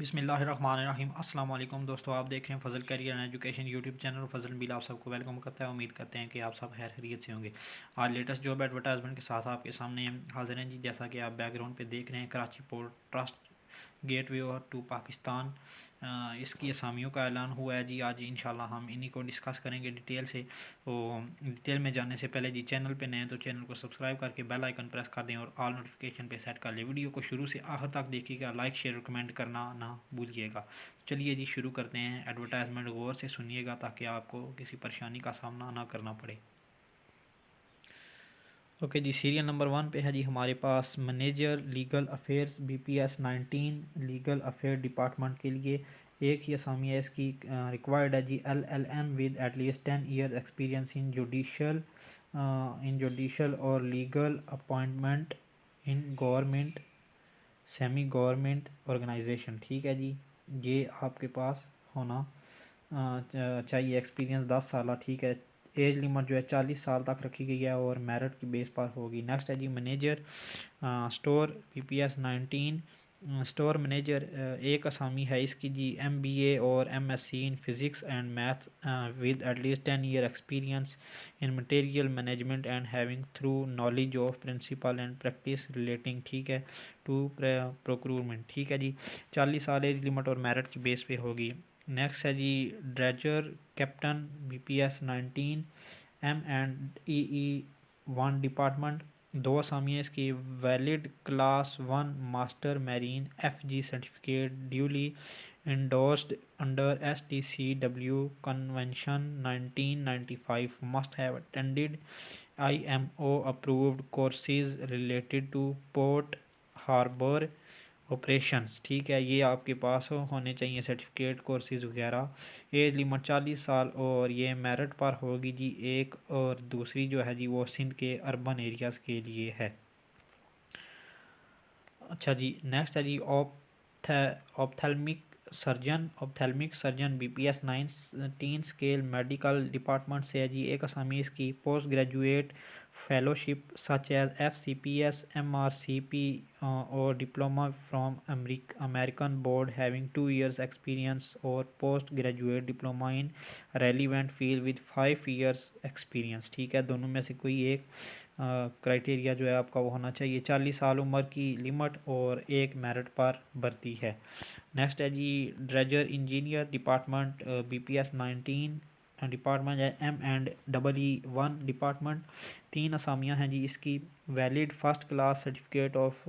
बिस्मिल्लाहिर्रहमानिर्रहीम। अस्सलाम वालेकुम दोस्तों, आप देख रहे हैं Fazal career and education YouTube channel. Fazal बिल आप सबको वेलकम करता है। उम्मीद करते हैं कि आप सब खैर खैरियत से होंगे। आज लेटेस्ट जॉब एडवर्टाइजमेंट के साथ आपके सामने हाजिर हैं जी। जैसा कि आप बैकग्राउंड पे देख रहे हैं, कराची पोर्ट ट्रस्ट गेटवे और टू पाकिस्तान, इसकी असामियों का ऐलान हुआ है जी। आज इंशाल्लाह हम इन्हीं को डिस्कस करेंगे डिटेल से। तो डिटेल में जाने से पहले जी, चैनल पे नए हैं तो चैनल को सब्सक्राइब करके बेल आइकन प्रेस कर दें और ऑल नोटिफिकेशन पे सेट कर लें। वीडियो को शुरू से आखिर तक देखिएगा, लाइक शेयर और कमेंट करना ना भूलिएगा। चलिए जी, शुरू करते हैं। एडवर्टाइजमेंट गौर से सुनिएगा ताकि आपको किसी परेशानी का सामना ना करना पड़े। ओके जी, सीरियल नंबर 1 पे है जी हमारे पास manager legal affairs BPS 19 legal affair department के लिए। एक ही असामी है इसकी। रिक्वायर्ड है जी LLM with at least 10 year experience in judicial और legal appointment in government semi government organization. ठीक है जी, ये आपके पास होना चाहिए एक्सपीरियंस 10 साल। ठीक है, एज लिमिट जो है 40 साल तक रखी गई है और मेरिट की बेस पर होगी। नेक्स्ट है जी manager store BPS 19 store manager. एक असामी है इसकी जी, MBA और MSc in physics and math with at least 10 year experience in material management and having through knowledge of principle and practice relating, ठीक है, टू प्रोक्रूरमेंट। ठीक है जी, 40 साल एज लिमिट और मेरिट की बेस पे होगी। नेक्स्ट है जी dredger captain BPS 19 M&EE 1 department. दो असामियाँ इसकी। Valid class 1 master marine FG certificate duly endorsed under STCW Convention 1995, must have attended IMO approved courses related to Port Harbour operations. ठीक है, ये आपके पास होने चाहिए सर्टिफिकेट कोर्सेज वगैरह। एज लिमिट 40 साल और ये मेरिट पर होगी जी एक। और दूसरी जो है जी वो सिंध के अर्बन एरियाज़ के लिए है। अच्छा जी, नेक्स्ट है जी ophthalmic surgeon BPS 19 scale medical department से है जी। एक असामी इसकी। Post graduate fellowship such as FCPS MRCP और diploma from American board having 2 years experience और post graduate diploma in relevant field with 5 years experience. ठीक है, दोनों में से कोई एक क्राइटेरिया जो है आपका वो होना चाहिए। 40 साल उम्र की लिमिट और एक मेरिट पर भर्ती है। नेक्स्ट है जी dredger engineer department BPS 19 department है M&EE 1 डिपार्टमेंट। तीन असामियाँ हैं जी इसकी। Valid first class certificate of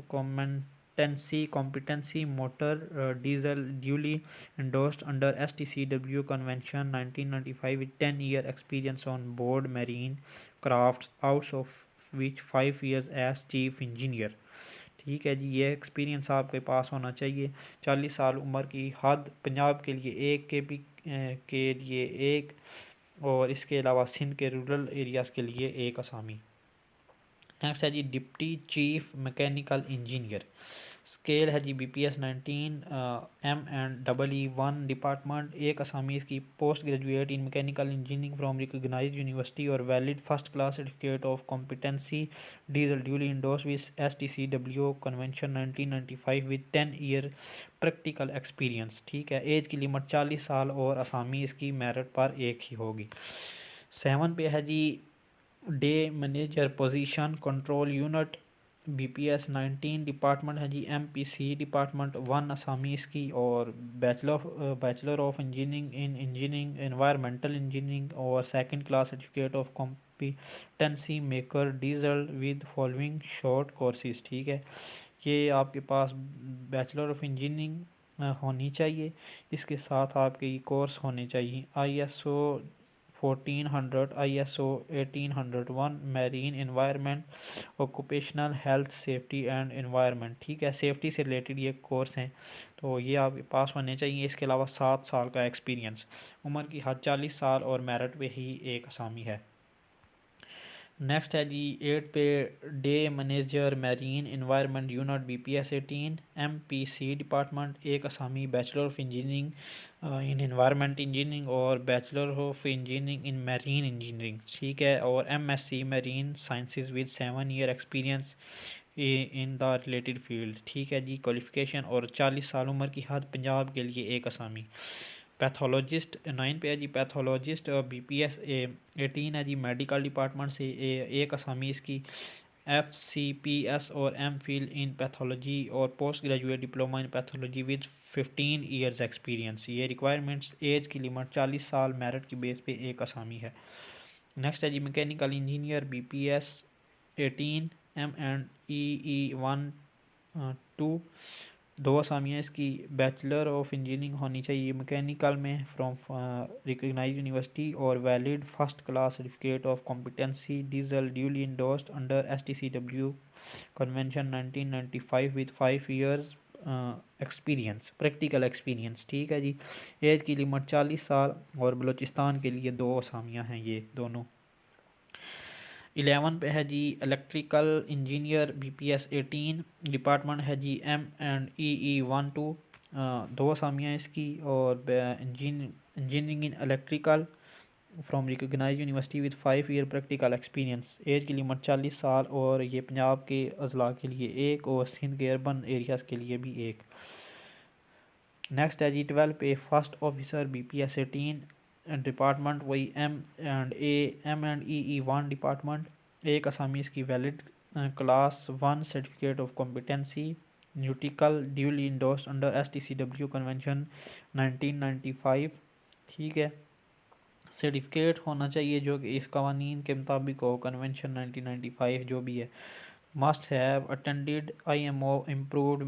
competency motor diesel duly endorsed under STCW Convention 1995 with 10 year experience on board marine crafts, out of which 5 years as chief engineer। ठीक है जी, ये experience आपके पास होना चाहिए। 40 साल उम्र की हद। पंजाब के लिए एक के लिए एक और इसके अलावा सिंध के रूरल एरियाज़ के लिए एक असामी। नेक्स्ट है जी deputy chief mechanical engineer. Scale है जी BPS 19 M&EE 1 डिपार्टमेंट। एक असामी इसकी। Post graduate in mechanical engineering from recognised university और valid first class certificate of competency diesel duly endorse with STCW convention 1995 with 10 year practical experience. ठीक है, as की limit 40 साल और असामी इसकी मेरिट पर एक ही होगी। 7 पे है जी day manager position control unit BPS 19 department है जी। MPC डिपार्टमेंट 1 असामी इसकी और bachelor of engineering in engineering environmental engineering और second class certificate of competency maker diesel with following short courses. ठीक है, ये आपके पास बैचलर ऑफ इंजीनियरिंग होनी चाहिए। इसके साथ आपके कोर्स होने चाहिए ISO 1400 ISO 1801 marine environment occupational health safety and environment. ठीक है, सेफ्टी से रिलेटेड ये कोर्स हैं तो ये आपके पास होने चाहिए। इसके अलावा 7 साल का एक्सपीरियंस। उम्र की हद 40 साल और मेरिट पे ही एक असामी है। नेक्स्ट है जी 8 पे day manager marine environment unit BPS 18 MPC department. एक असामी। Bachelor of engineering in environment engineering और bachelor of engineering in marine engineering. ठीक है, और MSc marine sciences with 7 year experience in the related field. ठीक है जी। क्वालिफिकेशन और 40 साल उम्र की हद पंजाब के लिए एक असामी। पैथोलॉजिस्ट 9 पे है जी, पैथोलॉजिस्ट BPS 18 है जी, मेडिकल डिपार्टमेंट से एक असामी इसकी। FCPS और MPhil इन पैथोलॉजी और post graduate diploma in pathology with 15 years experience. ये रिक्वायरमेंट्स, एज की लिमिट 40 साल, मेरिट की बेस पे एक असामी है। नेक्स्ट है जी मैकेनिकल इंजीनियर BPS 18 M&EE 1 2, दो असामियाँ इसकी। बैचलर ऑफ इंजीनियरिंग होनी चाहिए मैकेनिकल में फ्रॉम रिकग्नाइज यूनिवर्सिटी और valid first class certificate of competency diesel duly endorsed under STCW convention 1995 with 5 years experience, practical experience. ठीक है जी। एज की लिमिट 40 साल और बलूचिस्तान के लिए दो असामियाँ हैं ये दोनों। 11 पे है जी इलेक्ट्रिकल इंजीनियर BPS 18, डिपार्टमेंट है जी M&EE 1 2, दो असामियाँ इसकी। और engineering in electrical from recognise university with 5 year practical experience. Age की लिमिट 40 साल और ये पंजाब के अजला के लिए एक और सिंध के अर्बन एरियाज़ के लिए भी एक। नेक्स्ट है जी 12 पे फर्स्ट ऑफिसर BPS 18, डिपार्टमेंट वही M&EE 1 डिपार्टमेंट। एक असामी इसकी valid class 1 certificate of competency nautical duly endorsed under STCW convention 1995। ठीक है। सर्टिफिकेट होना चाहिए जो कि इस कवानीन के मुताबिक हो, कन्वेंशन 1995 जो भी है। Must have attended IMO improved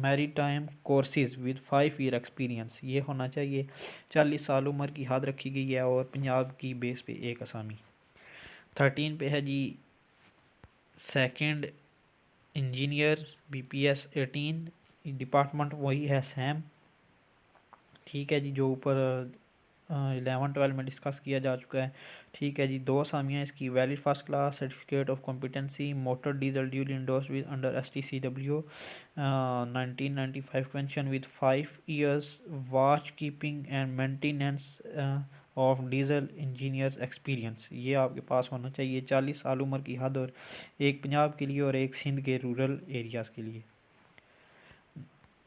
maritime courses with 5 year experience. ये होना चाहिए। 40 साल उम्र की हद रखी गई है और पंजाब की बेस पे एक असामी। 13 पे है जी सेकंड इंजीनियर BPS 18, डिपार्टमेंट वही है सैम। ठीक है जी, जो ऊपर 11-12 में डिस्कस किया जा चुका है। ठीक है जी। दो असामियाँ इसकी valid first class certificate of competency motor diesel duly endorsed with under STCW 1995 convention with 5 years watch keeping and maintenance of diesel engineers experience. ये आपके पास होना चाहिए। 40 साल उम्र की हद और एक पंजाब के लिए और एक सिंध के रूरल एरियाज़ के लिए।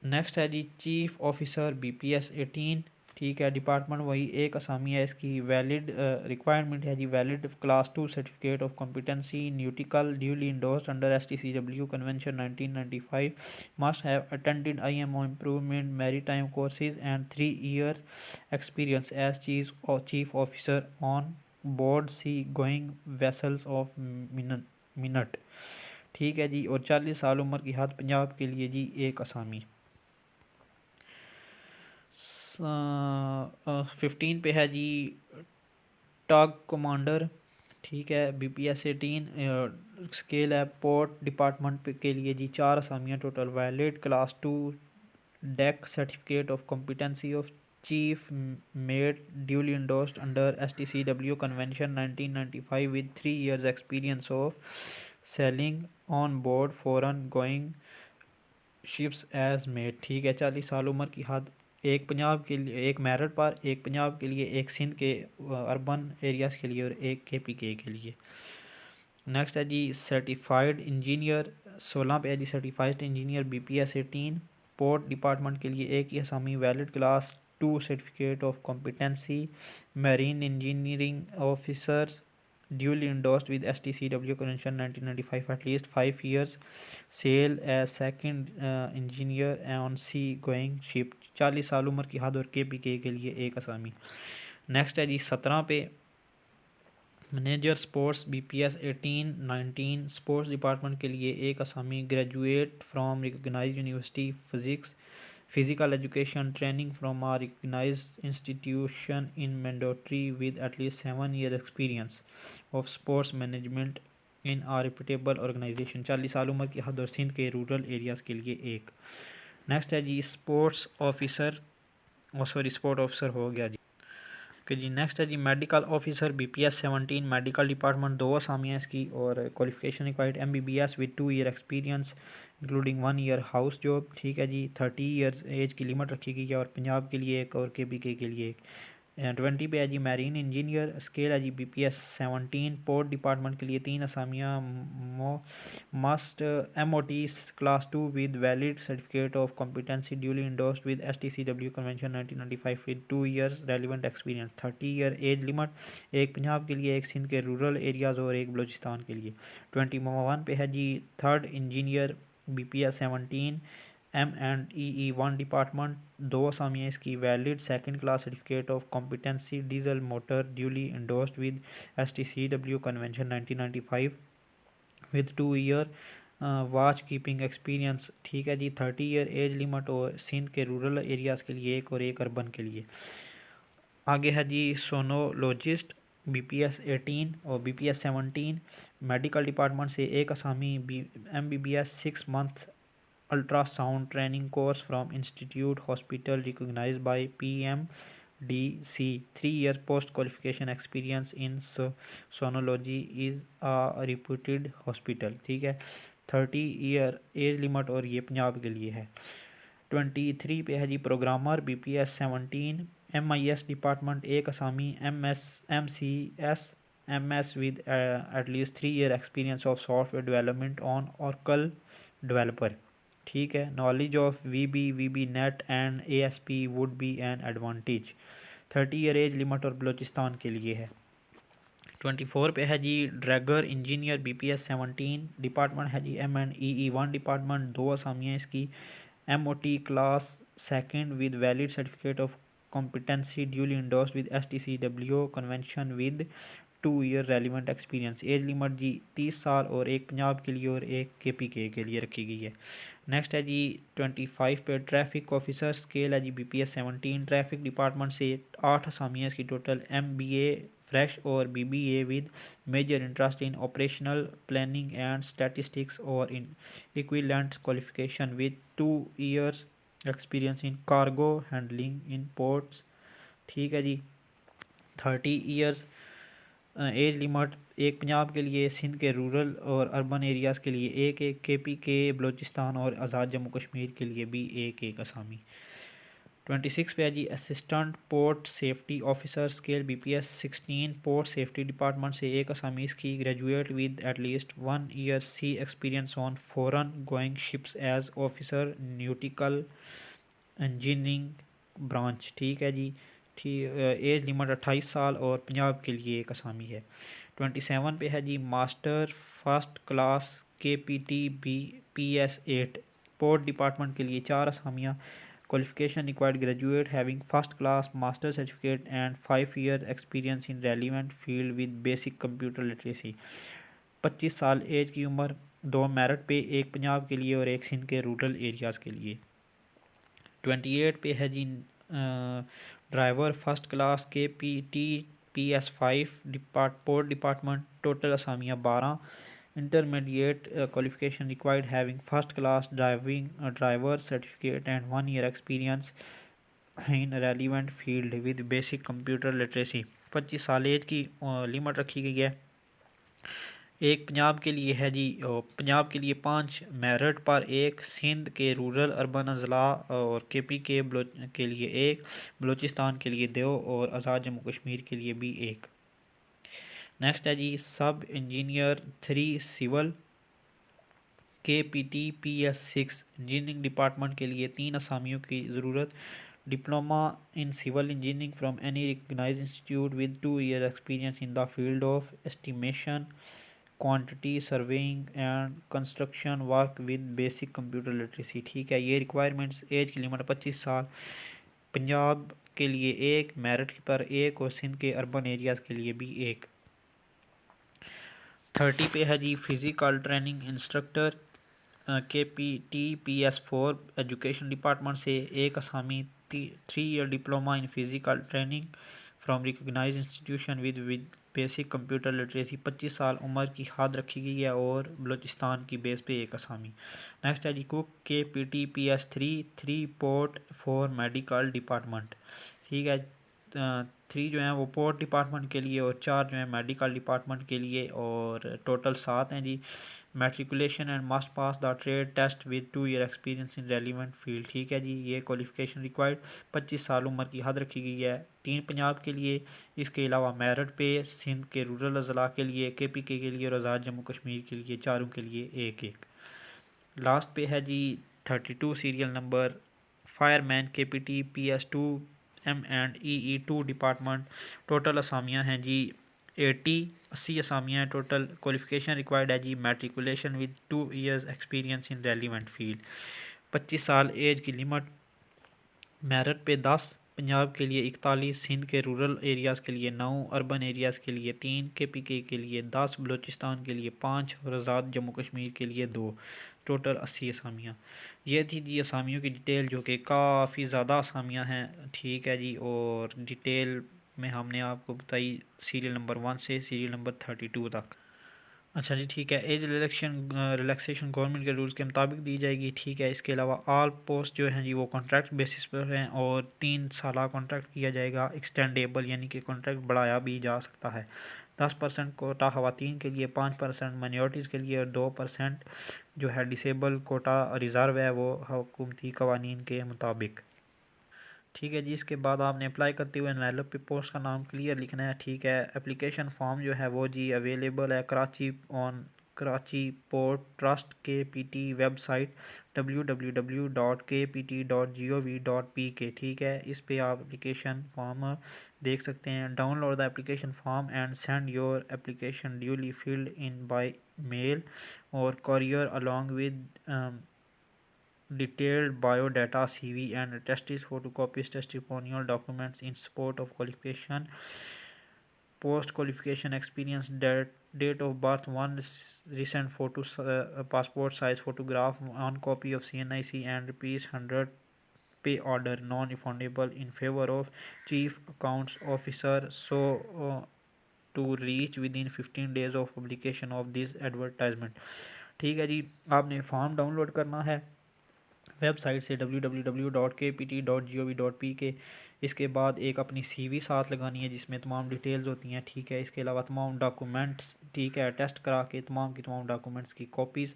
नेक्स्ट है जी चीफ ऑफिसर BPS 18। ठीक है। डिपार्टमेंट वही एक असामी है इसकी। वैलिड रिक्वायरमेंट है जी valid class 2 certificate of competency nautical duly endorsed under STCW convention 1995। Must have attended IMO improvement maritime courses and 3 year experience as chief officer on board sea going vessels of minute. ठीक है जी। और 40 साल उम्र की हद पंजाब के लिए जी एक असामी। 15 पे है जी टग कमांडर। ठीक है। BPS 18 स्केल है पोर्ट डिपार्टमेंट के लिए जी 4 असामियाँ total. Valid class 2 deck certificate of competency of chief mate duly endorsed under STCW convention 1995 with 3 years experience of sailing on board foreign going ships as mate. ठीक है। 40 साल उम्र की हद एक पंजाब के लिए, एक मेरिट पर, एक पंजाब के लिए, एक सिंध के अर्बन एरियाज़ के लिए और एक KPK के लिए। नेक्स्ट है जी सर्टिफाइड इंजीनियर 16 पे है जी certified engineer BPS 18, port department के लिए एक ही असामी। Valid class 2 certificate of competency marine engineering officer duly endorsed with STCW Convention 1995 at least 5 years, sail as second engineer on sea going ship। 40 साल उम्र की हद और KPK के लिए एक असामी। नेक्स्ट है जी 17 पे manager sports BPS 18-19, sports department के लिए एक असामी। Graduate from recognise university physics physical education training from a recognized institution in mandatory with at least 7 year experience of sports management in a reputable organization। 40 साल उम्र की हद और सिंध के रूरल एरियाज़ के लिए एक। नेक्स्ट है जी स्पोर्ट्स ऑफिसर, स्पोर्ट ऑफिसर हो गया जी। ओके जी। नेक्स्ट है जी medical officer BPS 17, medical department, दो असामियाँ इसकी। और qualification required MBBS with 2 year experience including 1 year house job. ठीक है जी। 30 ईयर्स एज की लिमिट रखी गई है और पंजाब के लिए एक और KPK के लिए एक। 20 पे है जी मैरीन इंजीनियर, स्केल है जी BPS 17। पोर्ट डिपार्टमेंट के लिए 3 असामियाँ। Must MOT class 2 with valid certificate of competency duly endorsed with STCW convention 1995 with 2 years relevant experience. 30 year age limit, एक पंजाब के लिए, एक सिंध के रूरल एरियाज़ और एक बलूचिस्तान के लिए। 21 पे है जी third engineer BPS 17 M&EE1 department, 2 असामियाँ इसकी। Valid second class certificate of competency diesel motor duly endorsed with STCW convention 1995 with 2 year watch keeping experience. ठीक है जी। 30 ईयर एज लिमिट और सिंध के रूरल एरियाज़ के लिए एक और एक अर्बन के लिए। आगे है जी सोनोलॉजिस्ट BPS 18 और BPS 17। मेडिकल डिपार्टमेंट से एक असामी। MBBS 6 month ultrasound training course from institute hospital recognised by PMDC। 3 year post qualification experience in sonology is a reputed hospital. ठीक है। 30 ईयर एज लिमिट और ये पंजाब के लिए है। 23 पे है जी प्रोग्रामर BPS 17 MIS डिपार्टमेंट, एक असामी। MCS MS with at least 3 year experience of software development on Oracle developer. ठीक है। Knowledge of VB net and ASP would be an advantage. 30 year age limit और बलूचिस्तान के लिए है। 24 पे है जी ड्रैगर इंजीनियर BPS 17 डिपार्टमेंट है जी M&EE1 डिपार्टमेंट, 2 असामियाँ इसकी। MOT class second with valid certificate of competency duly endorsed with STCW convention with 2 year relevant experience. Age limit जी 30 साल और एक पंजाब के लिए और एक KPK के लिए रखी गई है। नेक्स्ट है जी 25 पे ट्रैफिक ऑफिसर, स्केल है जी BPS 17। ट्रैफिक डिपार्टमेंट से 8 असामियाँ इसकी टोटल। MBA फ्रेश और BBA with major interest in operational planning and statistics और in equivalent qualification with 2 years experience in cargo handling in ports. ठीक है जी। 30 ईयर्स एज लिमिट, एक पंजाब के लिए, सिंध के रूरल और अर्बन एरियाज़ के लिए एक एक, KPK बलूचिस्तान और आज़ाद जम्मू कश्मीर के लिए भी एक एक असामी। 26 पे है जी assistant port safety officer, scale BPS 16। Port safety department से एक असामी इसकी। Graduate with at least 1 year sea experience on foreign going ships as officer nautical engineering branch. ठीक है जी। एज लिमिट 28 साल और पंजाब के लिए एक असामी है। 27 पे है जी master first class KPT BPS 8। Port department के लिए 4 असामियाँ। Qualification required graduate having first class master certificate and 5 year experience in relevant field with basic computer literacy. 25 साल एज की उम्र, 2 मेरिट पे, एक पंजाब के लिए और एक सिंध के रूरल एरियाज़ के लिए। 28 पे है जी driver first class KPT PS 5 port department, total असामियाँ 12। Intermediate qualification required having first class driver certificate and 1 year experience in relevant field with basic computer literacy. 25 साल एज की लिमिट रखी गई है। एक पंजाब के लिए है जी, पंजाब के लिए 5 मेरिट पर, एक सिंध के रूरल अर्बन अजला और KPK के लिए एक, बलूचिस्तान के लिए 2 और आज़ाद जम्मू कश्मीर के लिए भी एक। नेक्स्ट है जी सब engineer 3 civil, KPT PS 6। Engineering department के लिए 3 असामियों की ज़रूरत। Diploma in civil engineering from any recognised institute with 2 year experience in the field of estimation quantity surveying and construction work with basic computer literacy. ठीक है। ये requirements, as की limit 25 साल, पंजाब के लिए एक, मेरिट पर एक और सिंध के अर्बन एरियाज़ के लिए भी एक। 30 पे है जी physical training instructor, KPT PS 4। Education department से एक असामी। 3 year diploma in physical training from recognised institution with basic computer literacy. 25 साल उम्र की हद रखी गई है और बलूचिस्तान की बेस पे एक असामी। नेक्स्ट है जी cook, KPT PS 3 port for medical department. ठीक है। 3 जो हैं वो पोर्ट डिपार्टमेंट के लिए और 4 जो हैं मेडिकल डिपार्टमेंट के लिए, और टोटल 7 हैं जी। Matriculation and must pass the trade test with 2 year experience in relevant field, ठीक है जी। ये क्वालिफिकेशन रिक्वायर्ड, 25 साल उम्र की हद रखी गई है। 3 पंजाब के लिए, इसके अलावा मेरिट पे सिंध के रूरल अजला के लिए, KPK के लिए और आज़ाद जम्मू कश्मीर के लिए, चारों के लिए एक एक। लास्ट पे है जी 32 serial number, fireman KPT PS2 M&EE2 department. Total असामियाँ हैं जी 80 असामियाँ हैं टोटल। क्वालिफिकेशन रिक्वायर्ड है जी matriculation with 2 years experience in relevant field, 25 साल एज की लिमिट। मेरिट पे 10, पंजाब के लिए 41, सिंध के रूरल एरियाज़ के लिए 9, अर्बन एरियाज़ के लिए 3, KPK के लिए 10, बलूचिस्तान के लिए 5 और आज़ाद जम्मू कश्मीर के लिए 2। टोटल 80 असामियाँ। ये थी जी असामियों की डिटेल, जो कि काफ़ी ज़्यादा असामियाँ हैं, ठीक है जी। और डिटेल में हमने आपको बताई सीरियल नंबर 1 से सीरियल नंबर 32 तक। अच्छा जी, ठीक है। एज रिलैक्सेशन गवर्नमेंट के रूल्स के मुताबिक दी जाएगी, ठीक है। इसके अलावा ऑल पोस्ट जो हैं जी वो कॉन्ट्रैक्ट बेसिस पर हैं और 3 साल कॉन्ट्रैक्ट किया जाएगा, एक्सटेंडेबल यानी कि कॉन्ट्रैक्ट बढ़ाया भी जा सकता है। 10% कोटा ख़वातीन के लिए, 5% माइनॉरिटीज़ के लिए और 2% जो है डिसेबल कोटा रिज़र्व है वो हुकूमती कवानीन के मुताबिक, ठीक है जी। इसके बाद आपने अप्लाई करते हुए एनवेलप पे पोस्ट का नाम क्लियर लिखना है, ठीक है। एप्लीकेशन फॉर्म जो है वो जी अवेलेबल है Karachi on Karachi port trust KPT website www.kpt.gov.pk, ठीक है। इस पे आप एप्लीकेशन फॉर्म देख सकते हैं। Download the application form and send your application duly filled in by mail or courier along with detailed biodata, CV and attested photocopies, testimonial documents in support of qualification, post qualification experience, date of birth, one recent photo, passport size photograph, one copy of CNIC and rupees 100 pay order non-refundable in favor of chief accounts officer, so to reach within 15 days of publication of this advertisement, ठीक है जी। आपने form download करना है website से www.kpt.gov.pk। इसके बाद एक अपनी CV साथ लगानी है जिसमें तमाम डिटेल्स होती हैं, ठीक है। इसके अलावा तमाम डॉक्यूमेंट्स, ठीक है, टेस्ट करा के तमाम की तमाम डॉक्यूमेंट्स की कॉपीज़।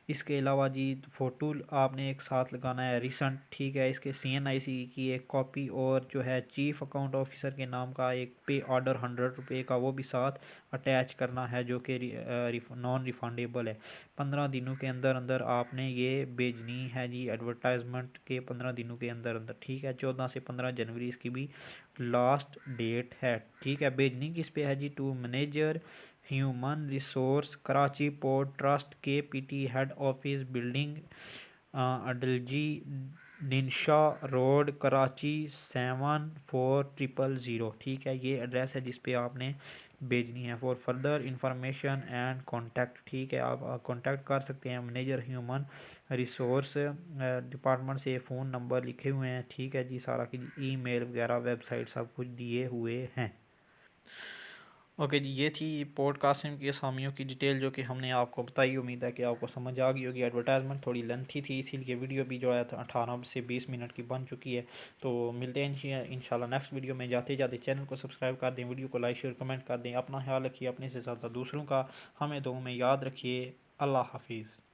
इसके अलावा जी फ़ोटो आपने एक साथ लगाना है रिसेंट, ठीक है। इसके CNIC की एक कॉपी और जो है चीफ़ अकाउंट ऑफिसर के नाम का एक पे ऑर्डर 100 रुपये का वो भी साथ अटैच करना है, जो कि नॉन रिफंडेबल है। 15 दिनों के अंदर अंदर आपने ये भेजनी है जी, एडवर्टाइजमेंट के 15 दिनों के अंदर अंदर, ठीक है। 14 से 15 जनवरी इसकी भी लास्ट डेट है, ठीक है। भेजनी किस पे है जी, to manager human resource Karachi port trust KPT head office building Eduljee Dinshaw road Karachi 74000, ठीक है। ये एड्रेस है जिस पे आपने भेजनी है। For further information and contact, ठीक है, आप कॉन्टैक्ट कर सकते हैं मैनेजर ह्यूमन रिसोर्स डिपार्टमेंट से। फ़ोन नंबर लिखे हुए हैं, ठीक है जी। सारा की ईमेल वगैरह वेबसाइट सब कुछ दिए हुए हैं। ओके जी, ये थी पॉडकास्टिंग की असामियों की डिटेल जो कि हमने आपको बताई। उम्मीद है कि आपको समझ आ गई होगी। एडवर्टाइजमेंट थोड़ी लेंथी थी, इसीलिए वीडियो भी जो है 18 से 20 मिनट की बन चुकी है। तो मिलते हैं इंशाल्लाह नेक्स्ट वीडियो में। जाते जाते चैनल को सब्सक्राइब कर दें, वीडियो को लाइक शेयर कमेंट कर दें। अपना ख्याल रखिए, अपने से ज़्यादा दूसरों का। हमें दुआ में याद रखिए। अल्लाह हाफिज़।